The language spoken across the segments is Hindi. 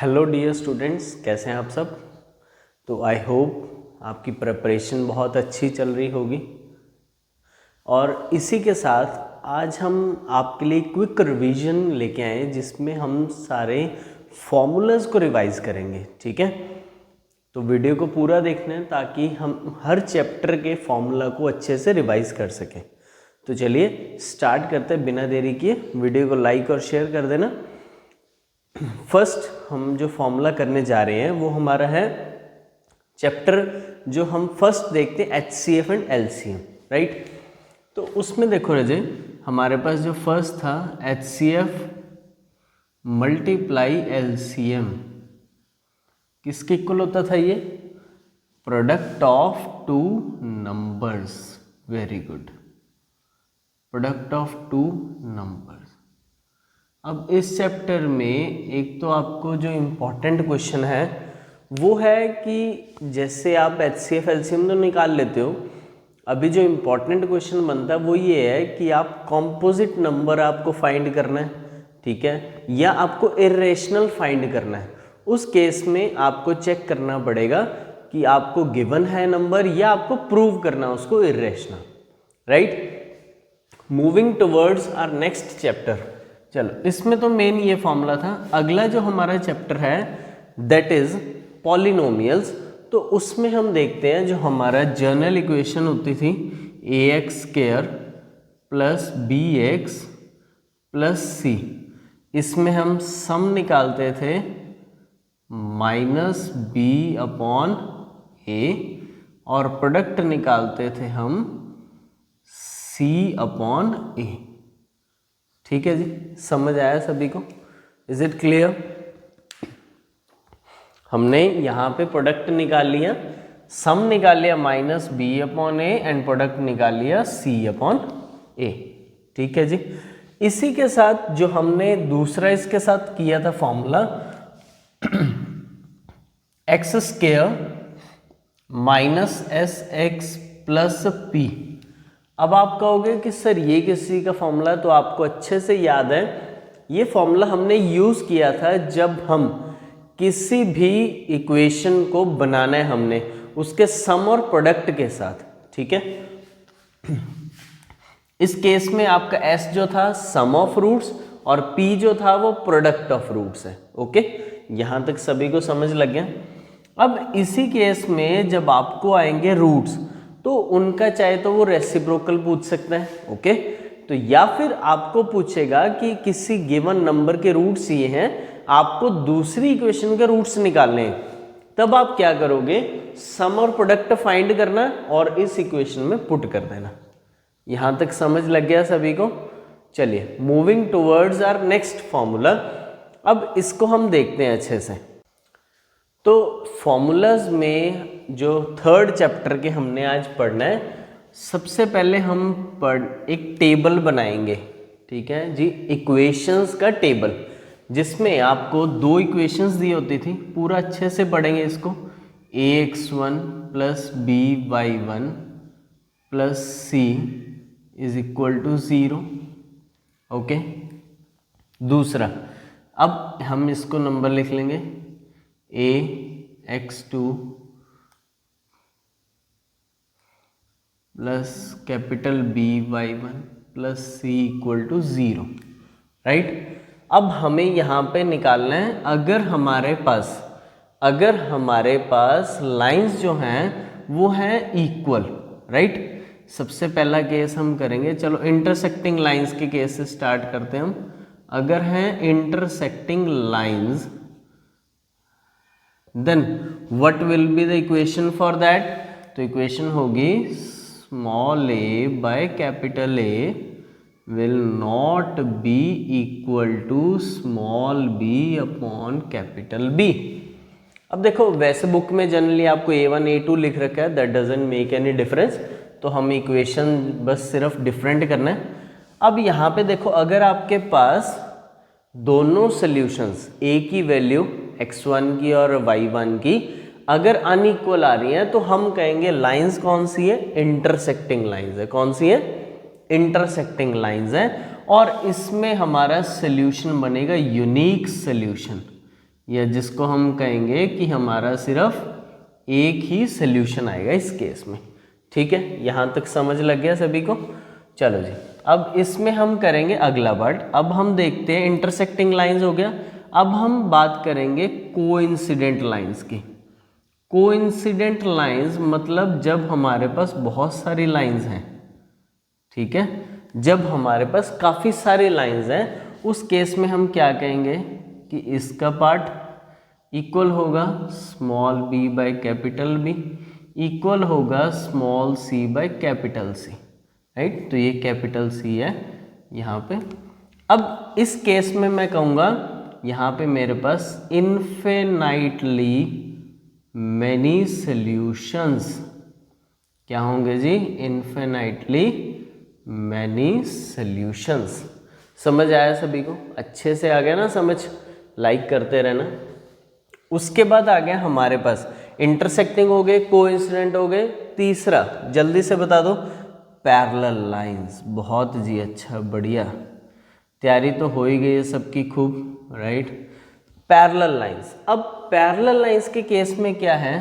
हेलो डियर स्टूडेंट्स, कैसे हैं आप सब। तो आई होप आपकी प्रिपरेशन बहुत अच्छी चल रही होगी। और इसी के साथ आज हम आपके लिए क्विक रिवीजन लेके आए हैं जिसमें हम सारे फॉर्मूलाज को रिवाइज करेंगे। ठीक है, तो वीडियो को पूरा देखना है ताकि हम हर चैप्टर के फॉर्मूला को अच्छे से रिवाइज कर सकें। तो चलिए स्टार्ट करते हैं बिना देरी किए। वीडियो को लाइक और शेयर कर देना। फर्स्ट हम जो फॉर्मूला करने जा रहे हैं वो हमारा है चैप्टर जो हम फर्स्ट देखते हैं HCF एंड LCM, राइट। तो उसमें देखो रजे, हमारे पास जो फर्स्ट था HCF मल्टीप्लाई LCM किसके इक्वल होता था? ये product of two numbers. Very good, product of two numbers. अब इस चैप्टर में एक तो आपको जो इम्पोर्टेंट क्वेश्चन है वो है कि जैसे आप HCF LCM तो निकाल लेते हो, अभी जो इम्पोर्टेंट क्वेश्चन बनता है वो ये है कि आप कॉम्पोजिट नंबर आपको फाइंड करना है, ठीक है, या आपको इरेशनल फाइंड करना है। उस केस में आपको चेक करना पड़ेगा कि आपको गिवन है नंबर या आपको प्रूव करना उसको irrational, right. Moving towards our next chapter. चलो, इसमें तो मेन ये फॉर्मूला था। अगला जो हमारा चैप्टर है दैट इज पॉलिनोमियल्स। तो उसमें हम देखते हैं जो हमारा जनरल इक्वेशन होती थी ax² plus bx plus c, इसमें हम सम निकालते थे -b/a और प्रोडक्ट निकालते थे हम c/a। ठीक है जी, समझ आया सभी को? Is it clear? हमने यहाँ पे प्रोडक्ट निकाल लिया, सम निकाल लिया -b/a एंड प्रोडक्ट निकाल लिया c/a। ठीक है जी। इसी के साथ जो हमने दूसरा इसके साथ किया था formula x² -sx plus p। अब आप कहोगे कि सर ये किसी का फॉर्मूला, तो आपको अच्छे से याद है ये फॉर्मूला हमने यूज किया था जब हम किसी भी इक्वेशन को बनाना है हमने उसके सम और प्रोडक्ट के साथ। ठीक है, इस केस में आपका s जो था सम ऑफ रूट्स और p जो था वो प्रोडक्ट ऑफ रूट्स है। ओके, यहां तक सभी को समझ लग गया। अब इसी केस में जब आपको आएंगे रूट्स तो उनका चाहे तो वो रेसिप्रोकल पूछ सकता है। ओके, तो या फिर आपको पूछेगा कि किसी गिवन नंबर के रूट्स ये हैं, आपको दूसरी इक्वेशन के रूट्स निकालने हैं, तब आप क्या करोगे? सम और प्रोडक्ट फाइंड करना और इस इक्वेशन में पुट कर देना। यहां तक समझ लग गया सभी को? चलिए, moving towards our next formula. अब इसको हम देखते हैं अच्छे से। तो फॉर्मूलाज में जो थर्ड चैप्टर के हमने आज पढ़ना है, सबसे पहले हम एक टेबल बनाएंगे। ठीक है जी, इक्वेशंस का टेबल, जिसमें आपको दो इक्वेशंस दी होती थी। पूरा अच्छे से पढ़ेंगे इसको। ax1 plus by1 plus c is equal to 0। Okay, दूसरा, अब हम इसको नंबर लिख लेंगे ax2 plus capital by1 plus c equal to 0, right. अब हमें यहाँ पे निकालना है अगर हमारे पास लाइंस जो हैं वो हैं इक्वल, राइट। सबसे पहला केस हम करेंगे, चलो इंटरसेक्टिंग लाइंस के केस से स्टार्ट करते हैं हम। अगर हैं intersecting lines, then what will be the equation for that? तो इक्वेशन होगी small a by capital A will not be equal to small b upon capital B। अब देखो, वैसे बुक में जनरली आपको A1 A2 लिख रखा है, that doesn't make any difference, तो हम इक्वेशन बस सिर्फ डिफरेंट करना है। अब यहाँ पे देखो, अगर आपके पास दोनों सॉल्यूशंस a की वैल्यू x1 की और y1 की अगर अनइक्वल आ रही है तो हम कहेंगे लाइंस कौन सी है? इंटरसेक्टिंग लाइंस है। कौन सी है? इंटरसेक्टिंग लाइंस है। और इसमें हमारा सोल्यूशन बनेगा यूनिक सोल्यूशन। या जिसको हम कहेंगे कि हमारा सिर्फ एक ही सोल्यूशन आएगा इस केस में। ठीक है, यहाँ तक समझ लग गया सभी को? चलो जी, अब इसमें हम करेंगे अगला पार्ट। अब हम देखते हैं इंटरसेक्टिंग लाइंस हो गया। अब हम बात करेंगे कोइंसिडेंट लाइंस की। कोइंसिडेंट लाइंस मतलब जब हमारे पास बहुत सारी लाइंस हैं, ठीक है, जब हमारे पास काफ़ी सारी लाइंस हैं, उस केस में हम क्या कहेंगे कि इसका पार्ट इक्वल होगा small b by capital B, equal होगा small c by capital C, right. तो ये कैपिटल C है यहाँ पे। अब इस केस में मैं कहूँगा यहाँ पे मेरे पास इन्फिनाइटली मैनी सॉल्यूशंस, क्या होंगे जी? Infinitely many solutions. समझ आया सभी को? अच्छे से आ गया ना समझ? लाइक करते रहना। उसके बाद आ गया हमारे पास इंटरसेक्टिंग हो गए, कोइंसिडेंट हो गए। तीसरा जल्दी से बता दो, पैरेलल लाइंस। बहुत जी, अच्छा, बढ़िया, तैयारी तो हो ही गई है सबकी खूब, राइट। Parallel lines. अब पैरेलल लाइंस के केस में क्या है,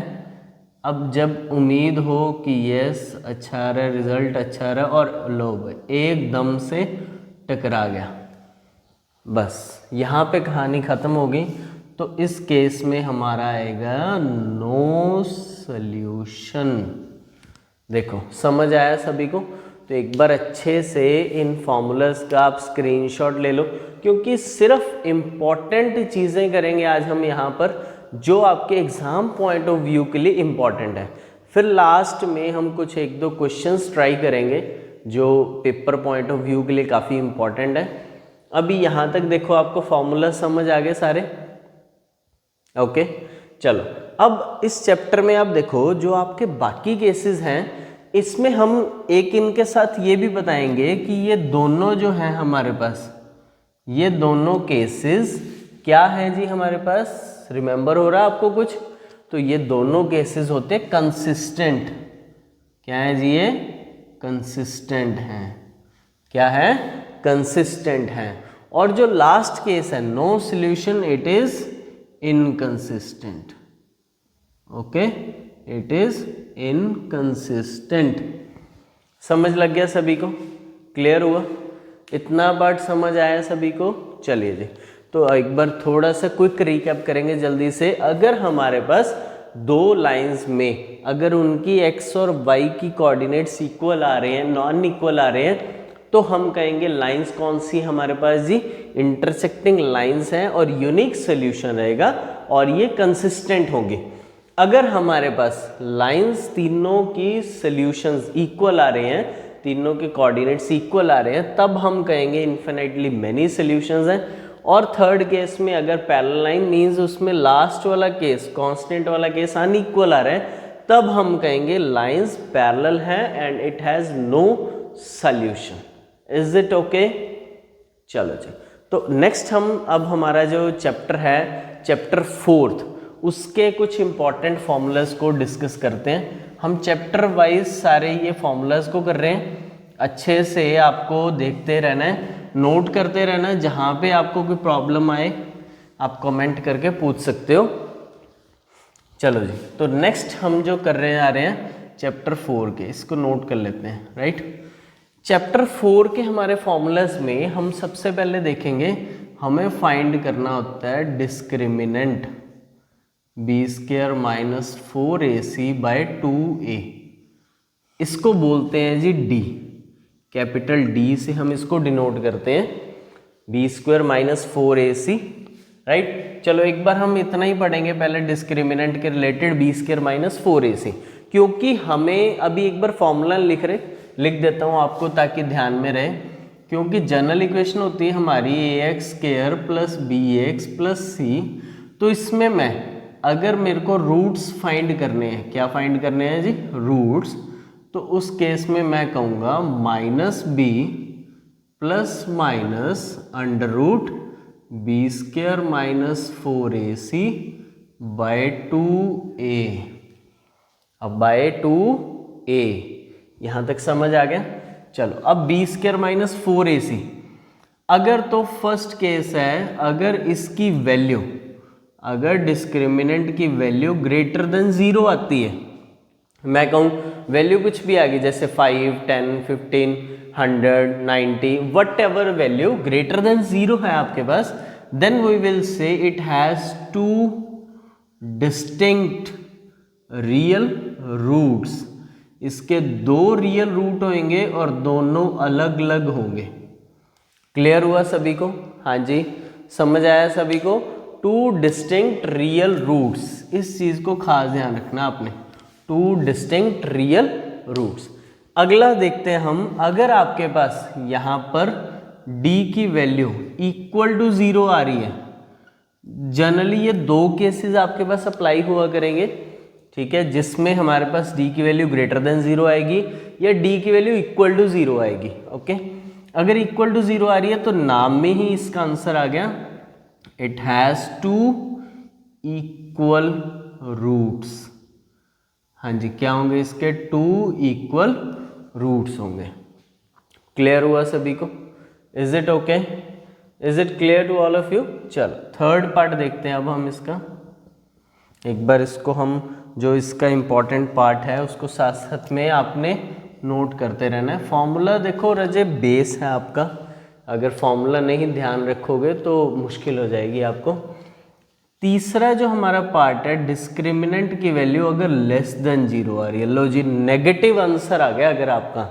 अब जब उम्मीद हो कि यस अच्छा आ रहा है, रिजल्ट अच्छा आ रहा है, और लो एकदम से टकरा गया, बस यहाँ पे कहानी ख़त्म हो गई। तो इस केस में हमारा आएगा नो सॉल्यूशन। देखो समझ आया सभी को? तो एक बार अच्छे से इन फॉर्मूलाज का आप स्क्रीनशॉट ले लो, क्योंकि सिर्फ इम्पॉर्टेंट चीज़ें करेंगे आज हम यहाँ पर जो आपके एग्ज़ाम पॉइंट ऑफ व्यू के लिए इम्पॉर्टेंट है। फिर लास्ट में हम कुछ एक दो क्वेश्चंस ट्राई करेंगे जो पेपर पॉइंट ऑफ व्यू के लिए काफ़ी इम्पॉर्टेंट है। अभी यहाँ तक देखो आपको फॉर्मूला समझ आ गए सारे? ओके, चलो अब इस चैप्टर में आप देखो जो आपके बाकी केसेस हैं, इसमें हम एक इनके साथ ये भी बताएंगे कि ये दोनों जो हैं हमारे पास, ये दोनों केसेस क्या हैं जी हमारे पास? रिमेंबर हो रहा है आपको कुछ? तो ये दोनों केसेस होते हैं कंसिस्टेंट। क्या है जी? ये कंसिस्टेंट हैं। क्या है? कंसिस्टेंट हैं। और जो लास्ट केस है no solution, it is inconsistent. Okay, it is inconsistent. समझ लग गया सभी को? क्लियर हुआ? इतना पार्ट समझ आया सभी को? चलिए जी, तो एक बार थोड़ा सा क्विक रिकैप करेंगे जल्दी से। अगर हमारे पास दो लाइंस में अगर उनकी x और y की कोऑर्डिनेट्स इक्वल आ रहे हैं, नॉन इक्वल आ रहे हैं, तो हम कहेंगे लाइंस कौन सी हमारे पास जी? इंटरसेक्टिंग लाइंस हैं और यूनिक सोल्यूशन रहेगा और ये कंसिस्टेंट होंगे। अगर हमारे पास लाइंस तीनों की सोल्यूशंस इक्वल आ रहे हैं, तीनों के कोऑर्डिनेट्स इक्वल आ रहे हैं, तब हम कहेंगे इन्फिनिटली मेनी सोल्यूशंस हैं। और थर्ड केस में अगर पैरेलल लाइन मींस उसमें लास्ट वाला केस, कांस्टेंट वाला केस अनइक्वल आ रहा है, तब हम कहेंगे लाइंस पैरेलल है and it has no solution. Is it okay? चलो जी, तो नेक्स्ट हम अब हमारा जो चैप्टर है, चैप्टर 4, उसके कुछ इंपॉर्टेंट फॉर्मूलाज को डिस्कस करते हैं। हम चैप्टर वाइज सारे ये फॉर्मूलाज को कर रहे हैं। अच्छे से आपको देखते रहना है, नोट करते रहना है। जहाँ पे आपको कोई प्रॉब्लम आए आप कमेंट करके पूछ सकते हो। चलो जी, तो नेक्स्ट हम जो कर रहे आ रहे हैं चैप्टर 4 के, इसको नोट कर लेते हैं, राइट। चैप्टर 4 के हमारे फॉर्मूलाज में हम सबसे पहले देखेंगे, हमें फाइंड करना होता है discriminant b² minus 4ac by 2a। इसको बोलते हैं जी d, कैपिटल D से हम इसको डिनोट करते हैं, b² माइनस 4ac, राइट। चलो एक बार हम इतना ही पढ़ेंगे पहले डिस्क्रिमिनेंट के रिलेटेड, b² माइनस 4ac, क्योंकि हमें अभी एक बार फॉर्मूला लिख देता हूँ आपको ताकि ध्यान में रहे। क्योंकि जनरल इक्वेशन होती है हमारी ax² plus bx plus c। तो इसमें मैं अगर मेरे को रूट्स फाइंड करने हैं, क्या फाइंड करने हैं जी? रूट्स। तो उस केस में मैं कहूँगा minus b plus minus under root b² minus 4ac by 2a। अब बाय 2a, यहाँ तक समझ आ गया? चलो अब b² माइनस 4ac, अगर तो फर्स्ट केस है, अगर इसकी वैल्यू अगर डिस्क्रिमिनेंट की वैल्यू ग्रेटर देन 0 आती है, मैं कहूँ वैल्यू कुछ भी आ गई जैसे 5, 10, 15, 100, 90 whatever value greater than 0 है आपके पास, then we will say it has 2 distinct real roots. इसके 2 रियल रूट होंगे और दोनों अलग अलग होंगे। क्लियर हुआ सभी को? हाँ जी, समझ आया सभी को? 2 डिस्टिंक्ट रियल रूट्स, इस चीज़ को खास ध्यान रखना आपने, 2 डिस्टिंक्ट रियल रूट्स। अगला देखते हैं हम, अगर आपके पास यहाँ पर d की वैल्यू इक्वल टू 0 आ रही है, जनरली ये 2 केसेस आपके पास अप्लाई हुआ करेंगे, ठीक है, जिसमें हमारे पास d की वैल्यू ग्रेटर देन 0 आएगी या d की वैल्यू इक्वल टू 0 आएगी। ओके, अगर इक्वल टू 0 आ रही है तो नाम में ही इसका आंसर आ गया, इट हैज़ 2 इक्वल रूट्स। हाँ जी, क्या होंगे इसके? 2 इक्वल रूट्स होंगे। क्लियर हुआ सभी को? Is it okay? Is it clear to all of you? चलो थर्ड पार्ट देखते हैं अब हम इसका। एक बार इसको हम, जो इसका इम्पॉर्टेंट पार्ट है उसको साथ साथ में आपने नोट करते रहना है। फॉर्मूला देखो रजे बेस है आपका, अगर फॉर्मूला नहीं ध्यान रखोगे तो मुश्किल हो जाएगी आपको। तीसरा जो हमारा पार्ट है, डिस्क्रिमिनेंट की वैल्यू अगर लेस देन 0 आ रही है, लो जी नेगेटिव आंसर आ गया। अगर आपका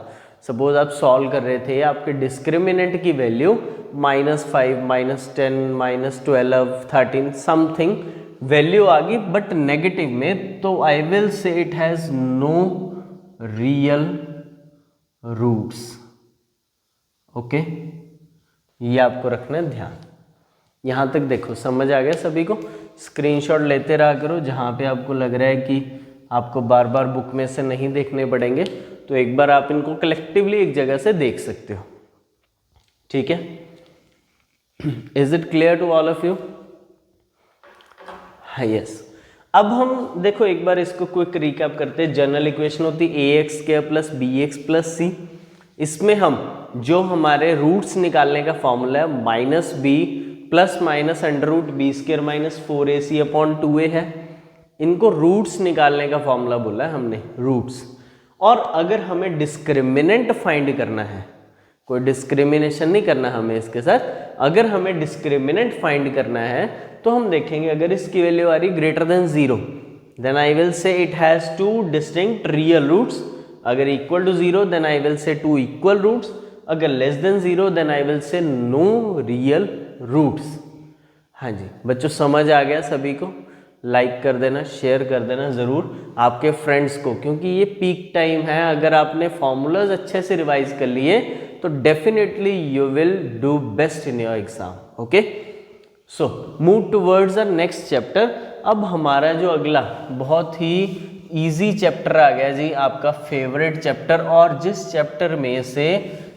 सपोज आप सॉल्व कर रहे थे, आपके डिस्क्रिमिनेंट की वैल्यू -5, -10, -12, 13 समथिंग वैल्यू आ गई बट नेगेटिव में, तो I will say it has no real roots. Okay, ये आपको रखना है ध्यान। यहाँ तक देखो समझ आ गया सभी को? स्क्रीनशॉट लेते रहा करो, जहाँ पे आपको लग रहा है कि आपको बार बार बुक में से नहीं देखने पड़ेंगे तो एक बार आप इनको कलेक्टिवली एक जगह से देख सकते हो। ठीक है, is it clear to all of you? हाँ, यस। अब हम देखो एक बार इसको क्विक रिकैप करते हैं। जनरल इक्वेशन होती है ax² + bx + c। इसमें हम जो हमारे रूट्स निकालने का फॉर्मूला है -b ± √b² - 4ac/2a है, इनको रूट्स निकालने का फॉर्मूला बोला है हमने, रूट्स। और अगर हमें डिस्क्रिमिनेंट फाइंड करना है, कोई डिस्क्रिमिनेशन नहीं करना हमें इसके साथ, अगर हमें डिस्क्रिमिनेंट फाइंड करना है तो हम देखेंगे अगर इसकी वैल्यू आ रही greater than 0, then I will say it has 2 distinct real roots. अगर equal to 0 then I will say 2 equal roots. अगर less than 0 then I will say no real roots. हाँ जी बच्चों, समझ आ गया सभी को? लाइक कर देना, शेयर कर देना ज़रूर आपके फ्रेंड्स को, क्योंकि ये पीक टाइम है। अगर आपने फॉर्मूलाज अच्छे से रिवाइज कर लिए तो definitely you will do best in your exam. Okay, so move towards the next chapter. अब हमारा जो अगला बहुत ही इजी चैप्टर आ गया जी, आपका फेवरेट चैप्टर, और जिस चैप्टर में से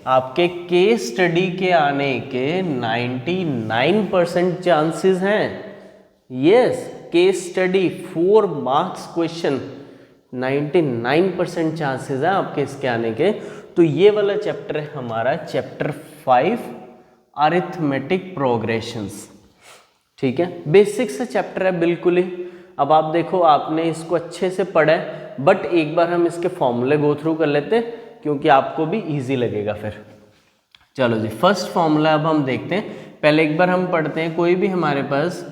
आपके केस स्टडी के आने के 99% चांसेस हैं। Yes, case study 4 marks question, 99% chances हैं आपके इसके आने के। तो ये वाला चैप्टर है हमारा चैप्टर 5 अरिथमेटिक प्रोग्रेशंस। ठीक है, बेसिक से चैप्टर है बिल्कुल ही। अब आप देखो, आपने इसको अच्छे से पढ़ा है, बट एक बार हम इसके फॉर्मूले गो थ्रू कर लेते हैं क्योंकि आपको भी इजी लगेगा फिर। चलो जी, फर्स्ट फॉर्मूला अब हम देखते हैं। पहले एक बार हम पढ़ते हैं, कोई भी हमारे पास,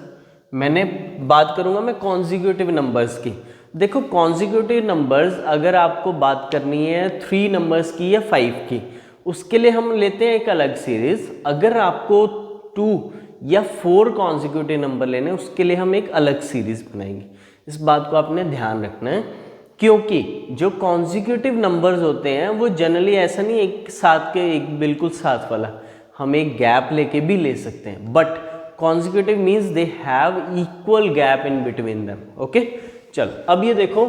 मैंने बात करूंगा मैं कॉन्जिक्यूटिव नंबर्स की। देखो कॉन्जिक्यूटिव नंबर्स अगर आपको बात करनी है 3 नंबर्स की या 5 की, उसके लिए हम लेते हैं एक अलग सीरीज। अगर आपको 2 या 4 कॉन्जिक्यूटिव नंबर लेने, उसके लिए हम एक अलग सीरीज बनाएंगे। इस बात को आपने ध्यान रखना है, क्योंकि जो कॉन्जिक्यूटिव नंबर्स होते हैं वो जनरली ऐसा नहीं एक साथ के एक बिल्कुल साथ वाला, हम एक गैप लेके भी ले सकते हैं, but consecutive means they have equal gap in between them. Okay, चलो अब ये देखो,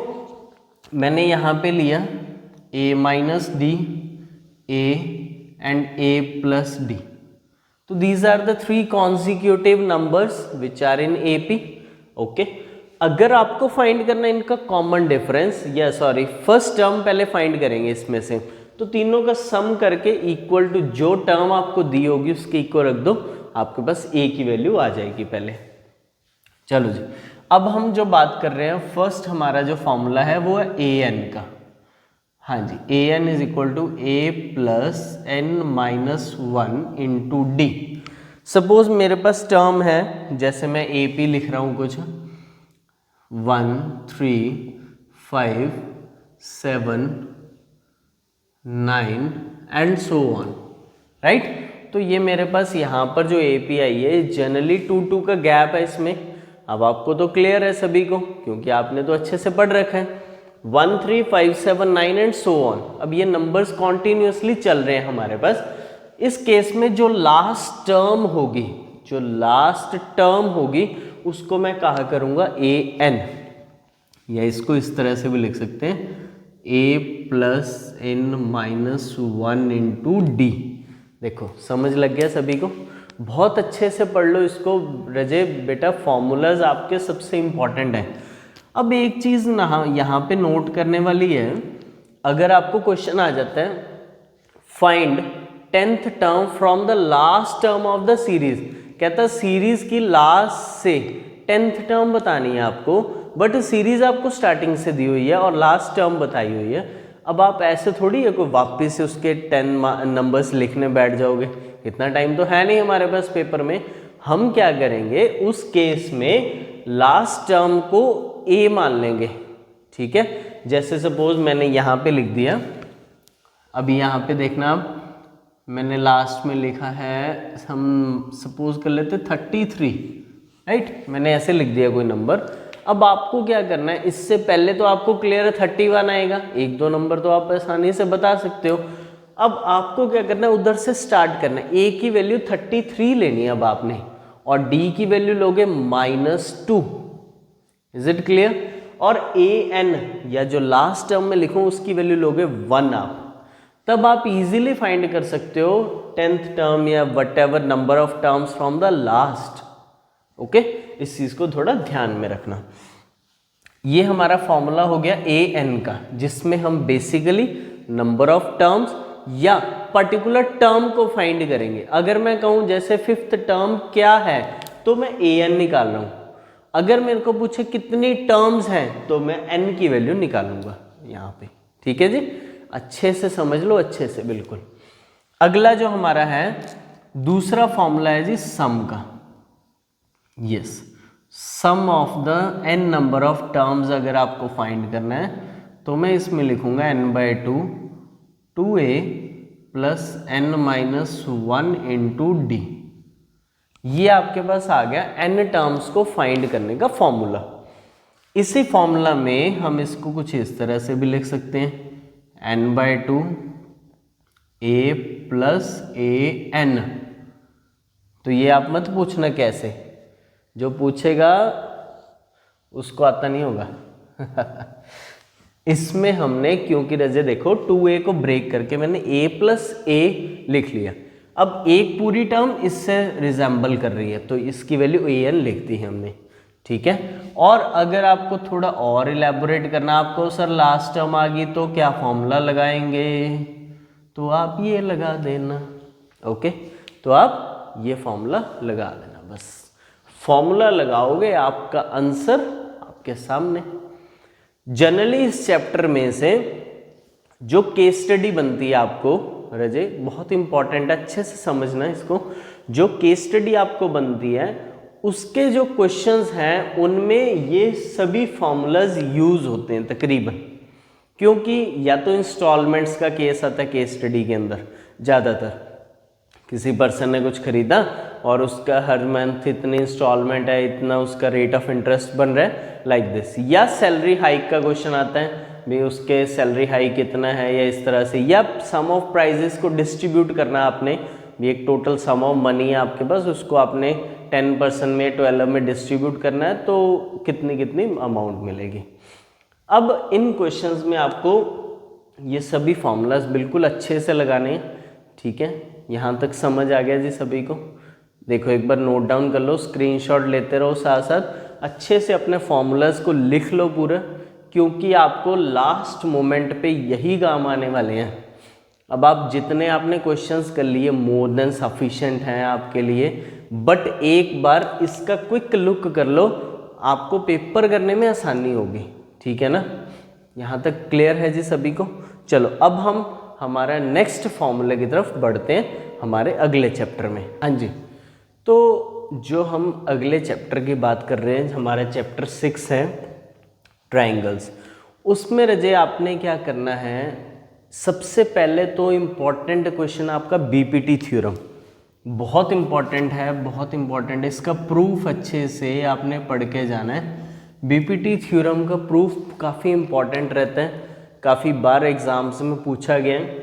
मैंने यहाँ पे लिया a - d, a and a plus d. So these are the 3 consecutive numbers which are in AP. Okay. अगर आपको फाइंड करना है इनका कॉमन डिफरेंस, या सॉरी फर्स्ट टर्म पहले फाइंड करेंगे इसमें से, तो तीनों का सम करके इक्वल टू जो टर्म आपको दी होगी उसके इक्वल रख दो, आपके पास a की वैल्यू आ जाएगी पहले। चलो जी, अब हम जो बात कर रहे हैं फर्स्ट हमारा जो फॉर्मूला है वो है ए एन का। हाँ जी, a n is equal to a plus n minus one into d. Suppose मेरे पास टर्म है, जैसे मैं ए पी लिख रहा हूँ कुछ 1 3 5 7 9 एंड सो ऑन, राइट। तो ये मेरे पास यहाँ पर जो ए पी आई है जनरली 2 2 का गैप है इसमें। अब आपको तो क्लियर है सभी को, क्योंकि आपने तो अच्छे से पढ़ रखा है 1 3 5 7 9 एंड सो ऑन। अब ये नंबर्स कॉन्टिन्यूसली चल रहे हैं हमारे पास। इस केस में जो लास्ट टर्म होगी, जो लास्ट टर्म होगी उसको मैं कहा करूँगा ए एन, या इसको इस तरह से भी लिख सकते हैं a plus n minus one into d. देखो समझ लग गया सभी को, बहुत अच्छे से पढ़ लो इसको रजे बेटा, फॉर्मूलाज आपके सबसे इम्पॉर्टेंट हैं। अब एक चीज़ यहाँ पे नोट करने वाली है, अगर आपको क्वेश्चन आ जाता है find 10th term from the last term of the series, कहता है सीरीज की लास्ट से 10th टर्म बतानी है आपको, बट सीरीज आपको स्टार्टिंग से दी हुई है और लास्ट टर्म बताई हुई है। अब आप ऐसे थोड़ी है कोई वापस से उसके 10 नंबर्स लिखने बैठ जाओगे, इतना टाइम तो है नहीं हमारे पास पेपर में। हम क्या करेंगे उस केस में लास्ट टर्म को ए मान लेंगे, ठीक है। जैसे सपोज मैंने यहाँ पे लिख दिया, अभी यहाँ पे देखना, अब मैंने लास्ट में लिखा है, हम सपोज कर लेते 33, राइट। मैंने ऐसे लिख दिया कोई नंबर। अब आपको क्या करना है, इससे पहले तो आपको क्लियर है 31 आएगा, एक दो नंबर तो आप आसानी से बता सकते हो। अब आपको क्या करना है, उधर से स्टार्ट करना है। ए की वैल्यू 33 लेनी है अब आपने, और डी की वैल्यू लोगे -2। Is it clear? और ए एन या जो लास्ट टर्म में लिखूं उसकी वैल्यू लोगे 1 आप, तब आप इजीली फाइंड कर सकते हो 10th टर्म या what ever number of terms from the last. Okay, इस चीज को थोड़ा ध्यान में रखना। ये हमारा फॉर्मूला हो गया ए एन का, जिसमें हम बेसिकली नंबर ऑफ टर्म्स या पर्टिकुलर टर्म को फाइंड करेंगे। अगर मैं कहूं जैसे 5th टर्म क्या है, तो मैं ए एन निकाल रहा हूं। अगर मेरे को पूछे कितनी टर्म्स हैं, तो मैं एन की वैल्यू निकालूंगा यहाँ पे। ठीक है जी, अच्छे से समझ लो, अच्छे से बिल्कुल। अगला जो हमारा है दूसरा फॉर्मूला है जी सम का। Yes, sum of the n number of terms अगर आपको फाइंड करना है, तो मैं इसमें लिखूंगा n/2 2a plus n-1 into D. ये आपके पास आ गया n टर्म्स को फाइंड करने का फॉर्मूला। इसी फॉर्मूला में हम इसको कुछ इस तरह से भी लिख सकते हैं, n/2 a प्लस an। तो ये आप मत पूछना कैसे, जो पूछेगा उसको आता नहीं होगा। इसमें हमने क्योंकि रजे देखो 2a को ब्रेक करके मैंने a प्लस a लिख लिया। अब एक पूरी टर्म इससे रिजेंबल कर रही है, तो इसकी वैल्यू an लिख दी है हमने। ठीक है, और अगर आपको थोड़ा और इलेबोरेट करना, आपको सर लास्ट टर्म आ गई तो क्या फॉर्मूला लगाएंगे, तो आप ये लगा देना। ओके, तो आप ये फॉर्मूला लगा देना, बस फॉर्मूला लगाओगे आपका आंसर आपके सामने। जनरली इस चैप्टर में से जो केस स्टडी बनती है आपको रजे, बहुत इंपॉर्टेंट है, अच्छे से समझना इसको। जो केस स्टडी आपको बनती है उसके जो क्वेश्चंस हैं उनमें ये सभी फॉर्मूलाज यूज होते हैं तकरीबन, क्योंकि या तो इंस्टॉलमेंट्स का केस आता है केस स्टडी के अंदर ज़्यादातर, किसी पर्सन ने कुछ खरीदा और उसका हर मंथ इतनी इंस्टॉलमेंट है, इतना उसका रेट ऑफ इंटरेस्ट बन रहा है, लाइक दिस। या सैलरी हाइक का क्वेश्चन आता है, भी उसके सैलरी हाइक कितना है, या इस तरह से। या सम ऑफ प्राइजेस को डिस्ट्रीब्यूट करना आपने, भी एक टोटल सम ऑफ मनी है आपके पास, उसको आपने 10% में 12 में डिस्ट्रीब्यूट करना है, तो कितनी कितनी अमाउंट मिलेगी। अब इन क्वेश्चंस में आपको ये सभी फॉर्मूलाज बिल्कुल अच्छे से लगाने हैं। ठीक है, यहाँ तक समझ आ गया जी सभी को? देखो एक बार नोट डाउन कर लो, स्क्रीनशॉट लेते रहो, साथ साथ अच्छे से अपने फॉर्मूलाज को लिख लो पूरा, क्योंकि आपको लास्ट मोमेंट पे यही काम आने वाले हैं। अब आप जितने आपने क्वेश्चंस कर लिए मोर देन सफिशिएंट हैं आपके लिए, बट एक बार इसका क्विक लुक कर लो, आपको पेपर करने में आसानी होगी। ठीक है ना, यहाँ तक क्लियर है जी सभी को। चलो अब हम हमारा नेक्स्ट फॉर्मूले की तरफ बढ़ते हैं हमारे अगले चैप्टर में। हाँ जी, तो जो हम अगले चैप्टर की बात कर रहे हैं, हमारा चैप्टर 6 है ट्रायंगल्स। उसमें रजे आपने क्या करना है, सबसे पहले तो इम्पॉर्टेंट क्वेश्चन आपका बीपीटी थ्योरम बहुत इम्पॉर्टेंट है, बहुत इम्पॉर्टेंट है। इसका प्रूफ अच्छे से आपने पढ़ के जाना है। बीपीटी थ्योरम का प्रूफ काफ़ी इम्पॉर्टेंट रहता है, काफ़ी बार एग्जाम्स में पूछा गया है।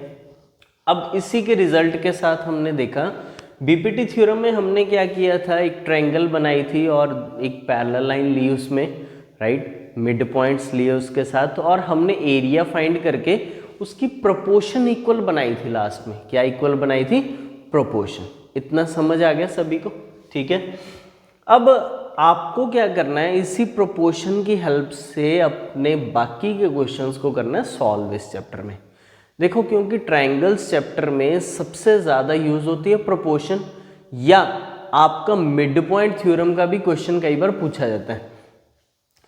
अब इसी के रिजल्ट के साथ हमने देखा बीपीटी थ्योरम में हमने क्या किया था, एक ट्रायंगल बनाई थी और एक पैरेलल लाइन ली उसमें, राइट, मिड पॉइंट्स लिए उसके साथ, और हमने एरिया फाइंड करके उसकी प्रोपोर्शन इक्वल बनाई थी। लास्ट में क्या इक्वल बनाई थी, प्रोपोर्शन। इतना समझ आ गया सभी को, ठीक है। अब आपको क्या करना है, इसी प्रोपोर्शन की हेल्प से अपने बाकी के क्वेश्चंस को करना है सॉल्व इस चैप्टर में। देखो, क्योंकि ट्रायंगल्स चैप्टर में सबसे ज़्यादा यूज होती है प्रोपोर्शन, या आपका मिड पॉइंट थ्योरम का भी क्वेश्चन कई बार पूछा जाता है।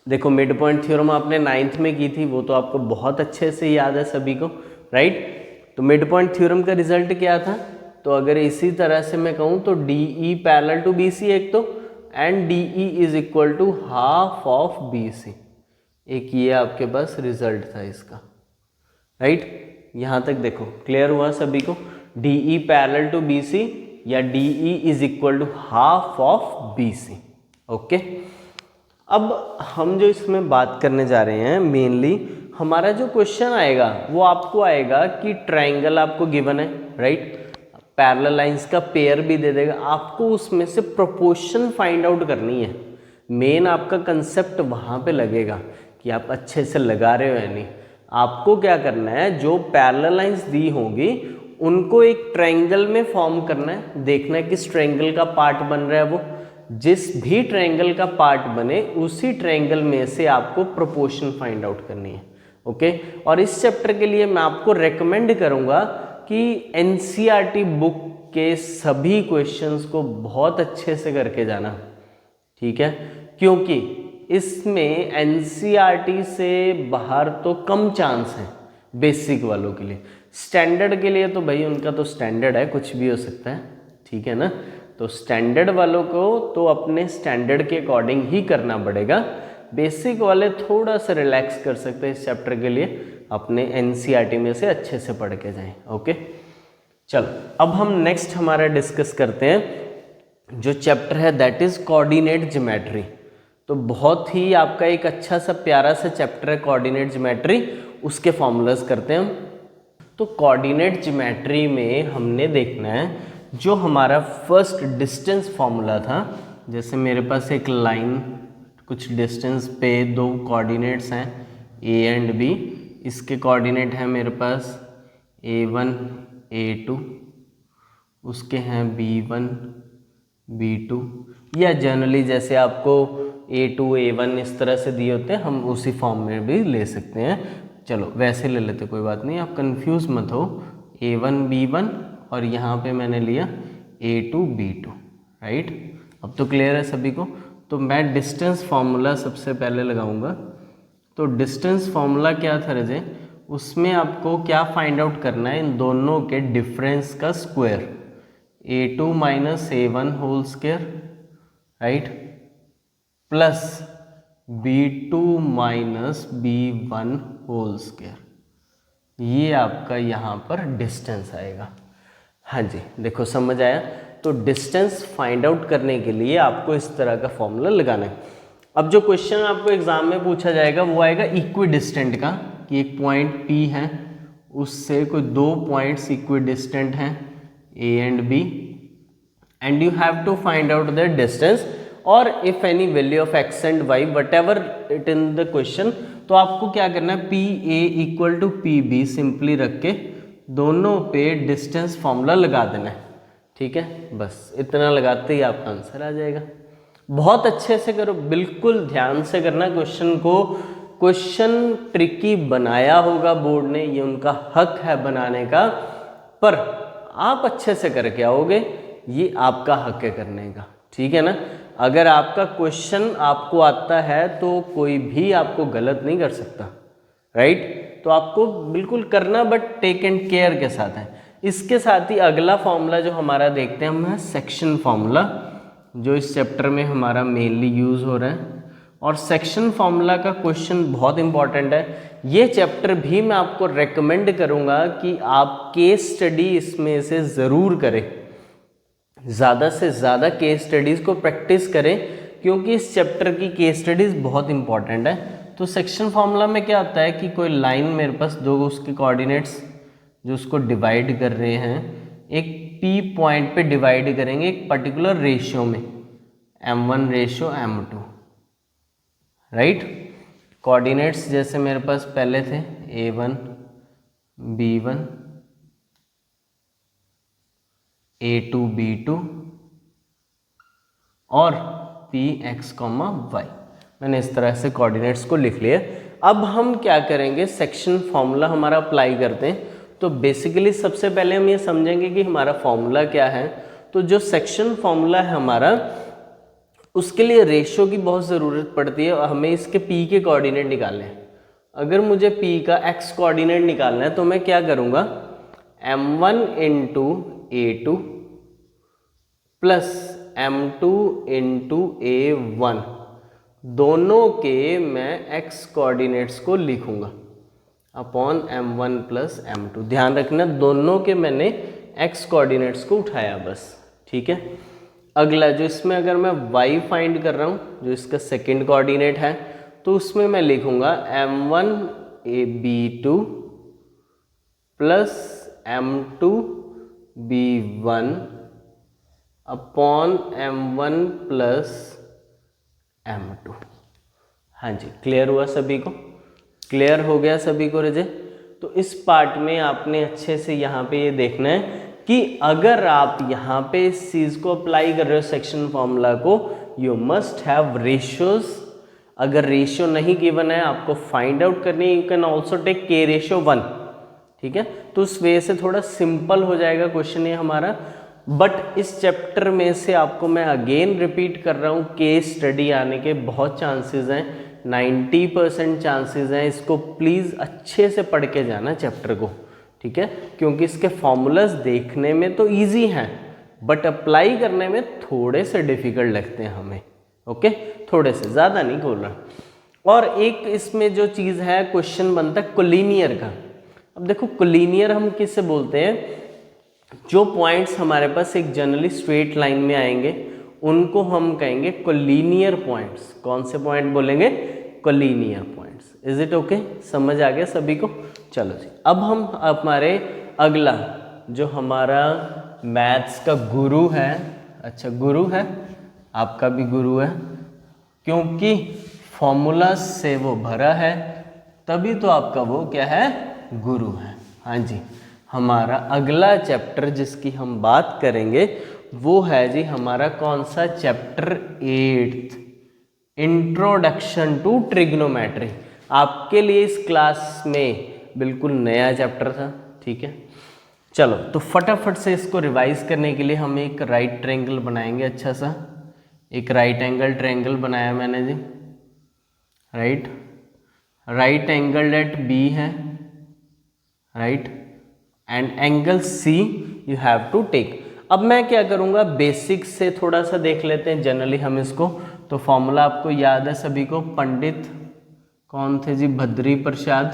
देखो, मिड पॉइंट थ्योरम आपने 9th में की थी, वो तो आपको बहुत अच्छे से याद है सभी को, राइट। तो मिड पॉइंट थ्योरम का रिजल्ट क्या था, तो अगर इसी तरह से मैं कहूँ तो D E parallel to B C एक तो, and D E is equal to half of B C, एक ये आपके पास रिजल्ट था इसका, राइट। यहाँ तक देखो क्लियर हुआ सभी को, D E parallel to B C या D E is equal to half of B C, okay. अब हम जो इसमें बात करने जा रहे हैं, मेनली हमारा जो क्वेश्चन आएगा वो आपको आएगा कि ट्रायंगल आपको गिवन है, राइट, पैरेलल लाइंस का पेयर भी दे देगा, आपको उसमें से प्रोपोर्शन फाइंड आउट करनी है। मेन आपका कंसेप्ट वहाँ पे लगेगा कि आप अच्छे से लगा रहे हो या नहीं। आपको क्या करना है, जो पैरेलल लाइंस दी होंगी उनको एक ट्रायंगल में फॉर्म करना है, देखना है किस ट्रायंगल का पार्ट बन रहा है वो, जिस भी ट्रायंगल का पार्ट बने उसी ट्रायंगल में से आपको प्रोपोर्शन फाइंड आउट करनी है, ओके। और इस चैप्टर के लिए मैं आपको रेकमेंड करूंगा कि एनसीईआरटी बुक के सभी क्वेश्चंस को बहुत अच्छे से करके जाना, ठीक है, क्योंकि इसमें एनसीईआरटी से बाहर तो कम चांस है बेसिक वालों के लिए। स्टैंडर्ड के लिए तो भाई उनका तो स्टैंडर्ड है, कुछ भी हो सकता है, ठीक है ना। तो स्टैंडर्ड वालों को तो अपने स्टैंडर्ड के अकॉर्डिंग ही करना पड़ेगा। बेसिक वाले थोड़ा सा रिलैक्स कर सकते हैं इस चैप्टर के लिए, अपने एनसीईआरटी में से अच्छे से पढ़ के जाएं, ओके। चलो अब हम नेक्स्ट हमारा डिस्कस करते हैं जो चैप्टर है, दैट इज कोऑर्डिनेट ज्योमेट्री। तो बहुत ही आपका एक अच्छा सा प्यारा सा चैप्टर है कोऑर्डिनेट ज्योमेट्री, उसके फॉर्मूलाज करते हैं हम। तो कोऑर्डिनेट ज्योमेट्री में हमने देखना है जो हमारा फर्स्ट डिस्टेंस फॉर्मूला था, जैसे मेरे पास एक लाइन कुछ डिस्टेंस पे दो कोऑर्डिनेट्स हैं a एंड b, इसके कोऑर्डिनेट है मेरे पास a1 a2, उसके हैं b1 b2, या जनरली जैसे आपको a2 a1 इस तरह से दिए होते हैं, हम उसी फॉर्म में भी ले सकते हैं। चलो वैसे ले लेते, कोई बात नहीं, आप कंफ्यूज मत हो। a1 b1 और यहाँ पे मैंने लिया a2 b2, राइट। अब तो क्लियर है सभी को। तो मैं डिस्टेंस फार्मूला सबसे पहले लगाऊंगा। तो डिस्टेंस फार्मूला क्या था रजे, उसमें आपको क्या फाइंड आउट करना है, इन दोनों के डिफरेंस का square, a2 minus a1 whole square, right, plus b2 minus b1 whole square, ये आपका यहाँ पर डिस्टेंस आएगा। हाँ जी, देखो समझ आया। तो डिस्टेंस फाइंड आउट करने के लिए आपको इस तरह का फॉर्मूला लगाना है। अब जो क्वेश्चन आपको एग्जाम में पूछा जाएगा वो आएगा इक्वी डिस्टेंट का, कि एक पॉइंट P है, उससे कोई दो पॉइंट्स इक्वी डिस्टेंट हैं A and B, and you have to find out the distance, और if any value of x and y whatever it in the question. तो आपको क्या करना है, PA equal to PB simply रख के दोनों पे डिस्टेंस फॉर्मूला लगा देना है, ठीक है। बस इतना लगाते ही आपका आंसर आ जाएगा। बहुत अच्छे से करो, बिल्कुल ध्यान से करना क्वेश्चन को। क्वेश्चन ट्रिकी बनाया होगा बोर्ड ने, ये उनका हक है बनाने का, पर आप अच्छे से करके आओगे, ये आपका हक है करने का, ठीक है ना। अगर आपका क्वेश्चन आपको आता है तो कोई भी आपको गलत नहीं कर सकता, राइट। तो आपको बिल्कुल करना, बट टेक एंड केयर के साथ है। इसके साथ ही अगला फॉर्मूला जो हमारा देखते हैं हम है सेक्शन फॉर्मूला, जो इस चैप्टर में हमारा मेनली यूज़ हो रहा है। और सेक्शन फॉर्मूला का क्वेश्चन बहुत इंपॉर्टेंट है। ये चैप्टर भी मैं आपको रेकमेंड करूँगा कि आप केस स्टडी इसमें से ज़रूर करें, ज़्यादा से ज़्यादा केस स्टडीज़ को प्रैक्टिस करें, क्योंकि इस चैप्टर की केस स्टडीज़ बहुत इंपॉर्टेंट है। तो सेक्शन फार्मूला में क्या होता है कि कोई लाइन मेरे पास दो उसके कोऑर्डिनेट्स जो उसको डिवाइड कर रहे हैं, एक P पॉइंट पे डिवाइड करेंगे एक पर्टिकुलर रेशियो में, M1 ratio M2, right. Coordinates जैसे मेरे पास पहले थे A1 B1 A2 B2 और Px, y। मैंने इस तरह से कोऑर्डिनेट्स को लिख लिया। अब हम क्या करेंगे, सेक्शन फॉर्मूला हमारा अप्लाई करते हैं। तो बेसिकली सबसे पहले हम ये समझेंगे कि हमारा फॉर्मूला क्या है। तो जो सेक्शन फॉर्मूला है हमारा, उसके लिए रेशियो की बहुत ज़रूरत पड़ती है और हमें इसके P के कोऑर्डिनेट निकालने हैं। अगर मुझे P का x कोऑर्डिनेट निकालना है तो मैं क्या करूँगा, M1 into A2 plus M2 into A1, दोनों के मैं x कोऑर्डिनेट्स को लिखूंगा अपॉन M1 प्लस M2। ध्यान रखना दोनों के मैंने x कोऑर्डिनेट्स को उठाया बस, ठीक है। अगला जो इसमें अगर मैं y फाइंड कर रहा हूँ, जो इसका सेकंड कोऑर्डिनेट है, तो उसमें मैं लिखूंगा M1 B2 plus M2 B1 upon M1 plus M2। हाँ जी, क्लियर हुआ सभी को? क्लियर हो गया सभी को रजे? तो इस पार्ट में आपने अच्छे से यहाँ पे ये देखना है कि अगर आप यहाँ पे इस चीज़ को अप्लाई कर रहे हो सेक्शन फॉर्मूला को, यू मस्ट हैव रेशियोज। अगर रेशियो नहीं गिवन है आपको फाइंड आउट करनी है, you can also take K ratio 1, ठीक है। तो उस वे से थोड़ा सिंपल हो जाएगा क्वेश्चन ये हमारा। बट इस चैप्टर में से आपको मैं अगेन रिपीट कर रहा हूँ, केस स्टडी आने के बहुत चांसेस हैं, 90% चांसेस हैं। इसको प्लीज़ अच्छे से पढ़ के जाना चैप्टर को, ठीक है, क्योंकि इसके फॉर्मूलाज देखने में तो इजी हैं बट अप्लाई करने में थोड़े से डिफिकल्ट लगते हैं हमें, ओके, थोड़े से, ज़्यादा नहीं बोल रहा। और एक इसमें जो चीज़ है, क्वेश्चन बनता है कोलिनियर का। अब देखो कोलिनियर हम किससे बोलते हैं, जो पॉइंट्स हमारे पास एक जनरली स्ट्रेट लाइन में आएंगे उनको हम कहेंगे कोलिनियर पॉइंट्स। कौन से पॉइंट बोलेंगे, collinear points. Is it okay? समझ आ गया सभी को? चलो जी, अब हम हमारे अगला जो हमारा मैथ्स का गुरु है, अच्छा गुरु है, आपका भी गुरु है, क्योंकि फॉर्मूला से वो भरा है तभी तो आपका वो क्या है, गुरु है। हाँ जी, हमारा अगला चैप्टर जिसकी हम बात करेंगे वो है जी हमारा कौन सा, चैप्टर 8, इंट्रोडक्शन टू ट्रिग्नोमेट्री। आपके लिए इस क्लास में बिल्कुल नया चैप्टर था, ठीक है। चलो तो फटाफट से इसको रिवाइज करने के लिए हम एक राइट ट्रायंगल बनाएंगे, अच्छा सा एक राइट एंगल ट्रायंगल बनाया मैंने जी, राइट एंगल एट बी है, right, and angle C you have to take. अब मैं क्या करूँगा, बेसिक से थोड़ा सा देख लेते हैं जनरली हम इसको। तो फॉर्मूला आपको याद है सभी को, पंडित कौन थे जी, भद्री प्रसाद,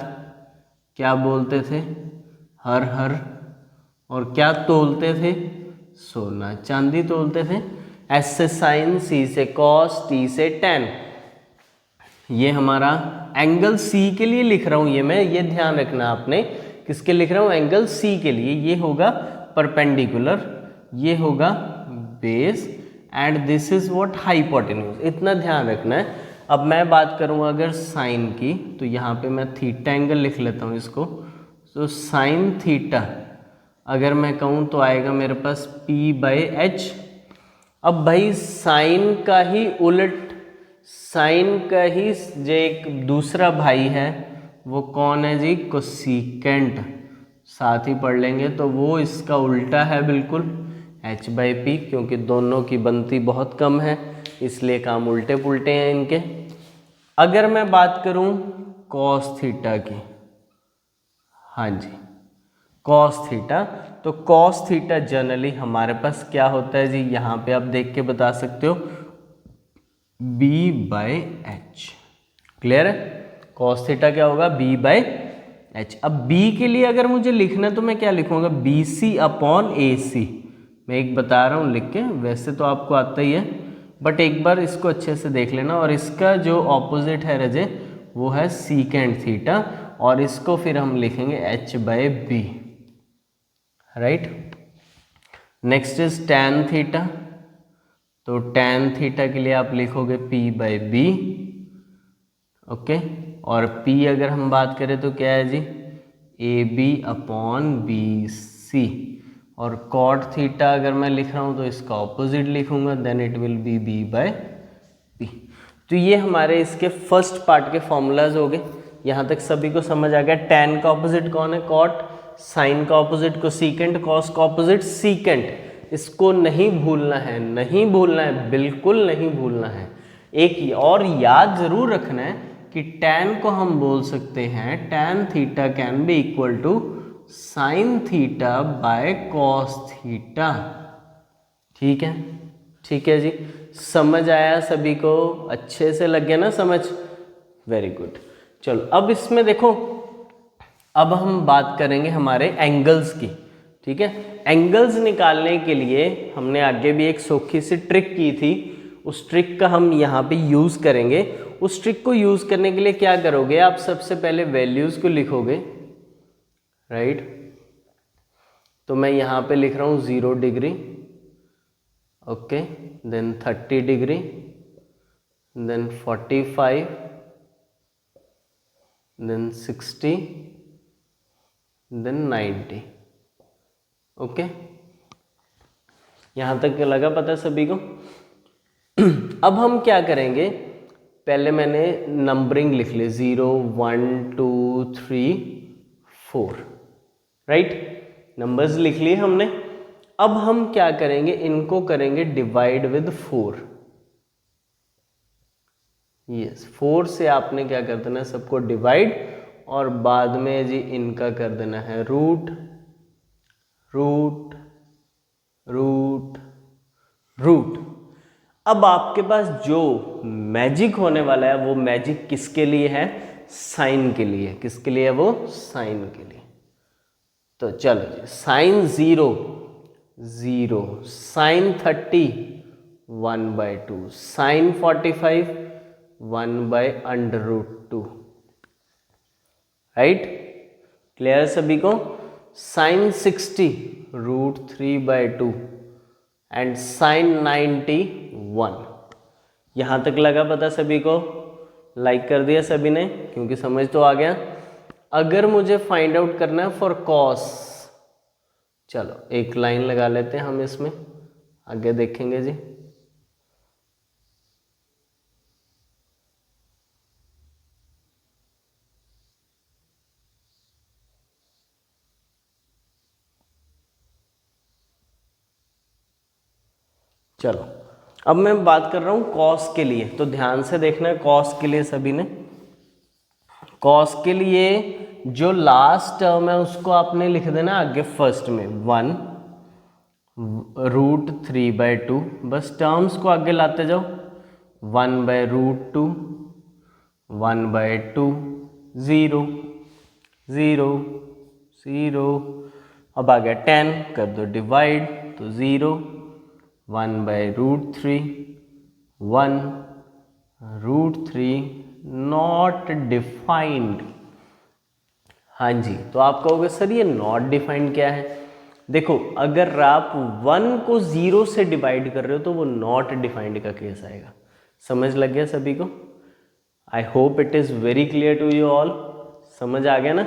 क्या बोलते थे, हर हर, और क्या तोलते थे, सोना चांदी तोलते थे। एस से साइन, सी से कॉस, टी से टेन। ये हमारा एंगल सी के लिए लिख रहा हूँ ये मैं, ये ध्यान रखना आपने, किसके लिख रहा हूँ, एंगल सी के लिए। ये होगा परपेंडिकुलर, ये होगा base, and this is what, hypotenuse. इतना ध्यान रखना है। अब मैं बात करूँगा अगर साइन की, तो यहाँ पे मैं थीटा एंगल लिख लेता हूँ इसको। तो साइन थीटा अगर मैं कहूँ तो आएगा मेरे पास P/H। अब भाई साइन का ही उलट, साइन का ही जो एक दूसरा भाई है वो कौन है जी, कोसेकेंट, साथ ही पढ़ लेंगे तो वो इसका उल्टा है बिल्कुल, H/P, क्योंकि दोनों की बनती बहुत कम है। इसलिए काम उल्टे पुल्टे हैं इनके। अगर मैं बात करूं कॉस थीटा की, हाँ जी कॉस थीटा, तो कॉस थीटा जनरली हमारे पास क्या होता है जी, यहाँ पे आप देख के बता सकते हो b/h। क्लियर है? कॉस थीटा क्या होगा, b/h। अब b के लिए अगर मुझे लिखना है तो मैं क्या लिखूंगा, BC/AC। मैं एक बता रहा हूँ लिख के, वैसे तो आपको आता ही है बट एक बार इसको अच्छे से देख लेना। और इसका जो ऑपोजिट है रजे वो है सीकेंट थीटा, और इसको फिर हम लिखेंगे h/b। Right. Next is tan theta, तो tan थीटा के लिए आप लिखोगे p/b। ओके, और p अगर हम बात करें तो क्या है जी, AB/BC। और cot थीटा अगर मैं लिख रहा हूँ तो इसका ऑपोजिट लिखूंगा, then it will be b/p। तो ये हमारे इसके फर्स्ट पार्ट के फॉर्मूलाज हो गए। यहाँ तक सभी को समझ आ गया। tan का ऑपोजिट कौन है, cot। साइन का ऑपोजिट को सीकेंट, cos का ऑपोजिट सीकेंट। इसको नहीं भूलना है, नहीं भूलना है, बिल्कुल नहीं भूलना है। एक और याद जरूर रखना है कि tan को हम बोल सकते हैं, tan theta can be equal to sine theta by cos theta. ठीक है, ठीक है जी, समझ आया सभी को, अच्छे से लग गया ना समझ, वेरी गुड। चलो अब इसमें देखो, अब हम बात करेंगे हमारे एंगल्स की। ठीक है, एंगल्स निकालने के लिए हमने आगे भी एक सोखी सी ट्रिक की थी, उस ट्रिक का हम यहाँ पे यूज़ करेंगे। उस ट्रिक को यूज़ करने के लिए क्या करोगे आप, सबसे पहले वैल्यूज़ को लिखोगे। राइट, तो मैं यहाँ पे लिख रहा हूँ 0 degree, okay, then 30 degree, then 45, then 60, then 90। Okay, यहाँ तक लगा पता सभी को? अब हम क्या करेंगे, पहले मैंने नंबरिंग लिख ली 0 1 2 3 4। राइट, नंबर्स लिख लिए हमने। अब हम क्या करेंगे, इनको करेंगे डिवाइड विद 4। यस, 4 से आपने क्या कर देना है, सबको डिवाइड, और बाद में जी इनका कर देना है रूट रूट रूट रूट। अब आपके पास जो मैजिक होने वाला है वो मैजिक किसके लिए है, साइन के लिए। किसके लिए है वो, साइन के लिए। तो चलो जी, sine 0 0, sine 30 1/2, sine 45 1/√2। Right, clear सभी को? Sine 60 √3/2 and sine 90 1। यहाँ तक लगा पता सभी को? लाइक कर दिया सभी ने, क्योंकि समझ तो आ गया। अगर मुझे फाइंड आउट करना है फॉर कॉस, चलो एक लाइन लगा लेते हैं हम इसमें, आगे देखेंगे जी। चलो अब मैं बात कर रहा हूँ कॉस के लिए, तो ध्यान से देखना है कॉस के लिए सभी ने। कॉस के लिए जो लास्ट टर्म है उसको आपने लिख देना आगे फर्स्ट में 1 √3/2। बस टर्म्स को आगे लाते जाओ, 1/√2 1/2 0 0 0। अब आ गया 10, कर दो डिवाइड, तो 0 1/√3 1√3 नॉट डिफाइंड। हाँ जी, तो आप कहोगे सर ये नॉट डिफाइंड क्या है? देखो, अगर आप 1 को 0 से डिवाइड कर रहे हो तो वो नॉट डिफाइंड का केस आएगा। समझ लग गया सभी को? I hope it is very clear to you all. समझ आ गया ना?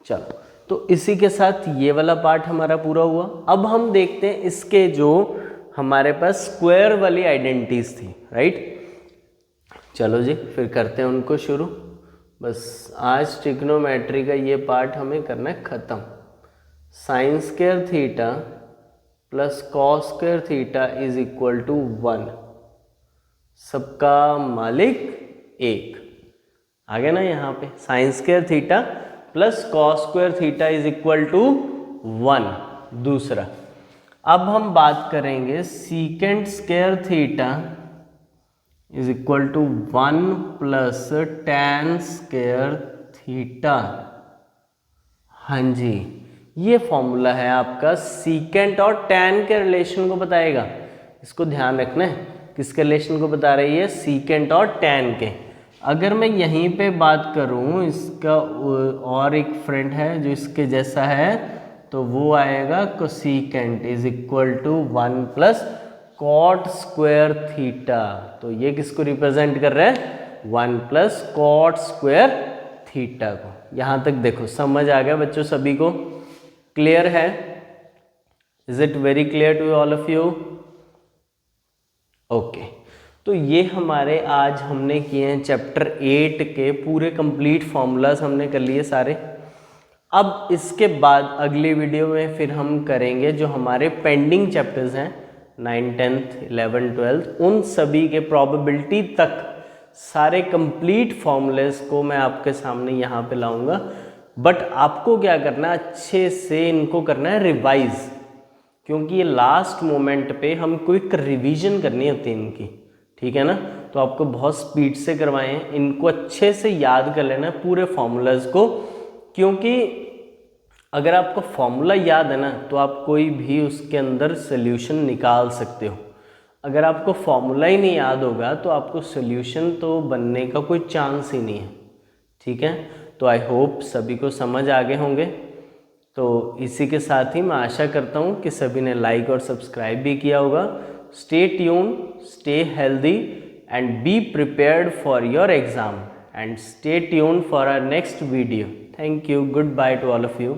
चलो, तो इसी के साथ ये वाला पार्ट हमारा पूरा हुआ। अब हम देखते हैं इसके जो हमारे पास स्क्वायर वाली आइडेंटिटीज थी। राइट, चलो जी फिर करते हैं उनको शुरू। बस आज ट्रिग्नोमेट्री का ये पार्ट हमें करना है ख़त्म। Sine square theta plus cos square theta is equal to 1। सबका मालिक एक। आ गया ना यहाँ पे, sine square theta plus cos square theta is equal to 1। दूसरा, अब हम बात करेंगे secant square theta is equal to 1 plus tan square theta. हाँ जी, ये फॉर्मूला है आपका, सीकेंट और टैन के रिलेशन को बताएगा। इसको ध्यान रखना है, किसके रिलेशन को बता रही है, सीकेंट और टैन के। अगर मैं यहीं पे बात करूं, इसका और एक फ्रेंड है जो इसके जैसा है, तो वो आएगा cosecant is equal to 1 plus cot square theta. तो ये किसको रिप्रेजेंट कर रहा है, 1 प्लस कॉट स्क्वायर थीटा को। यहां तक देखो समझ आ गया बच्चों सभी को, क्लियर है? Is it very clear to all of you? Okay, तो ये हमारे आज हमने किए हैं चैप्टर 8 के पूरे कंप्लीट फॉर्मूलाज हमने कर लिए सारे। अब इसके बाद अगली वीडियो में फिर हम करेंगे जो हमारे पेंडिंग चैप्टर्स हैं 9, 10th, 11, 12th, उन सभी के प्रोबेबिलिटी तक सारे कंप्लीट फॉर्मूलेस को मैं आपके सामने यहाँ पे लाऊंगा। बट आपको क्या करना है, अच्छे से इनको करना है रिवाइज, क्योंकि ये लास्ट मोमेंट पे हम क्विक रिवीजन करनी होती है इनकी, ठीक है ना। तो आपको बहुत स्पीड से करवाए हैं, इनको अच्छे से याद कर लेना है पूरे फॉर्मूलाज को, क्योंकि अगर आपको फॉर्मूला याद है ना तो आप कोई भी उसके अंदर सोल्यूशन निकाल सकते हो। अगर आपको फॉर्मूला ही नहीं याद होगा तो आपको सोल्यूशन तो बनने का कोई चांस ही नहीं है, ठीक है। तो आई होप सभी को समझ आ गए होंगे। तो इसी के साथ ही मैं आशा करता हूँ कि सभी ने लाइक और सब्सक्राइब भी किया होगा। Stay tune, stay healthy and be prepared for your exam and stay tune for our next video. Thank you, good bye to all of you.